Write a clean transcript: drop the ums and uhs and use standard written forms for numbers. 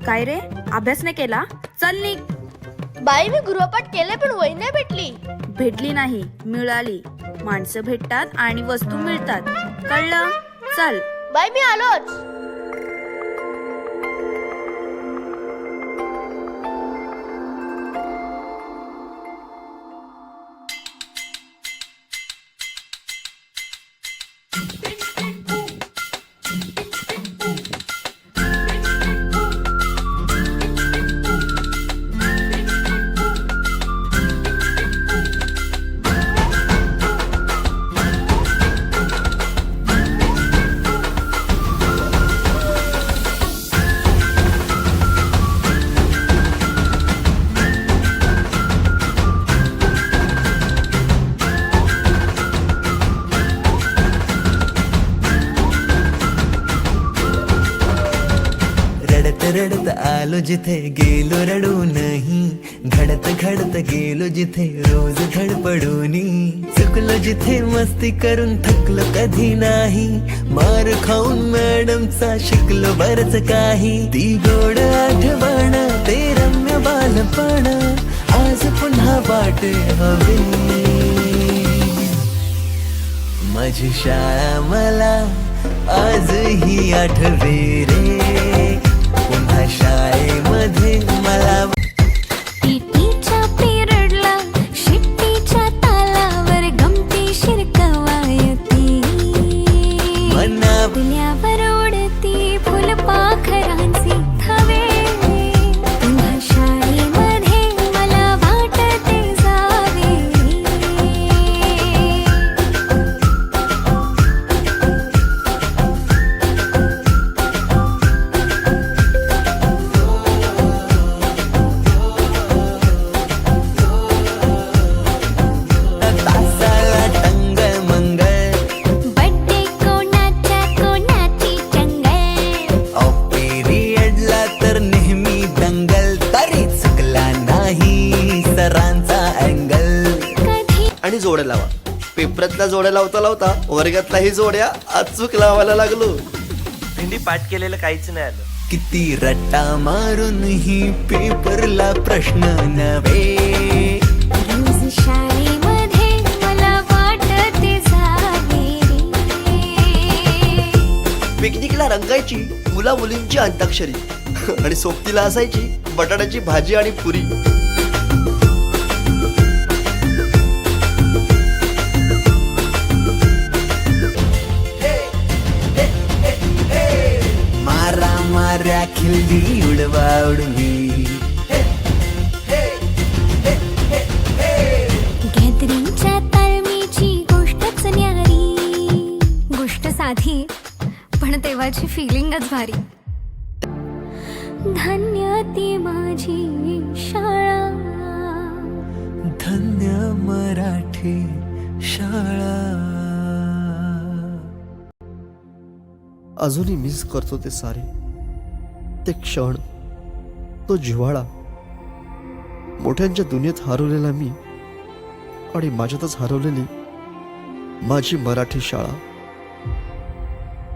काय रे, अभ्यास नाही केला? चल निघ. बाई मी गृहपाठ केले पण वही नाही भेटली. भेटली नाही, मिळाली. माणसं भेटतात आणि वस्तू मिळतात, कळलं? चल. बाई मी आलोच. रडत आलो जिथे गेलो रडू नाही, घडत घडत गेलो जिथे रोज धडपडूनी, चुकलो जिथे मस्ती करून थकलो कधी नाही, मार खाऊन मॅडमचा शिकलो बरच काही, ती गोड आठवण ते रम्य बालपण आज पुन्हा वाटे हवे, माझी शाळा मला आजही आठवे रे, पुन्हा शाळेमध्ये मला पीटीच्या पिरियडला शिट्टीच्या तालावर गमतीशीर कवायती, मनावर उडती फुलपाखरांची थवे, पुन्हा शाळेमध्ये मला वाटते जावे, तासाला टंगळ मंगळ, बड्डे कोणाच्या कोणाची चंगळ, पिरियडला तर नेहमी दंगल, तरी चुकला नाही सरांचा अँगल. कधी आणि जोड्या लावा. पेपरातल्या जोड्या लावता लावता वर्गातल्याही जोड्या अचूक लावायला लागलो. भेंडी पाठ केलेलं काहीच नाही आलं. किती रट्टा मारूनही पेपरला प्रश्न नव्हे, रोज शाळेमध्ये मला वाटते जावे रे. पिकनिकला रंगायची मुला मुलींची अंताक्षरी आणि सोबतीला असायची बटाट्याची भाजी आणि पुरी. मारा माऱ्या खिल्ली उडवा उडवी, गॅदरिंगच्या तालमीची गोष्टच न्यारी, गोष्ट साधी पण तेव्हाची फिलिंगच भारी. धन्य ती माझी शाळा, धन्य मराठी शाळा. अजूनही मिस करतो ते सारे, ते क्षण, तो जिव्हाळा, मोठ्यांच्या दुनियेत हरवलेला मी आणि माझ्यातच हरवलेली माझी मराठी शाळा.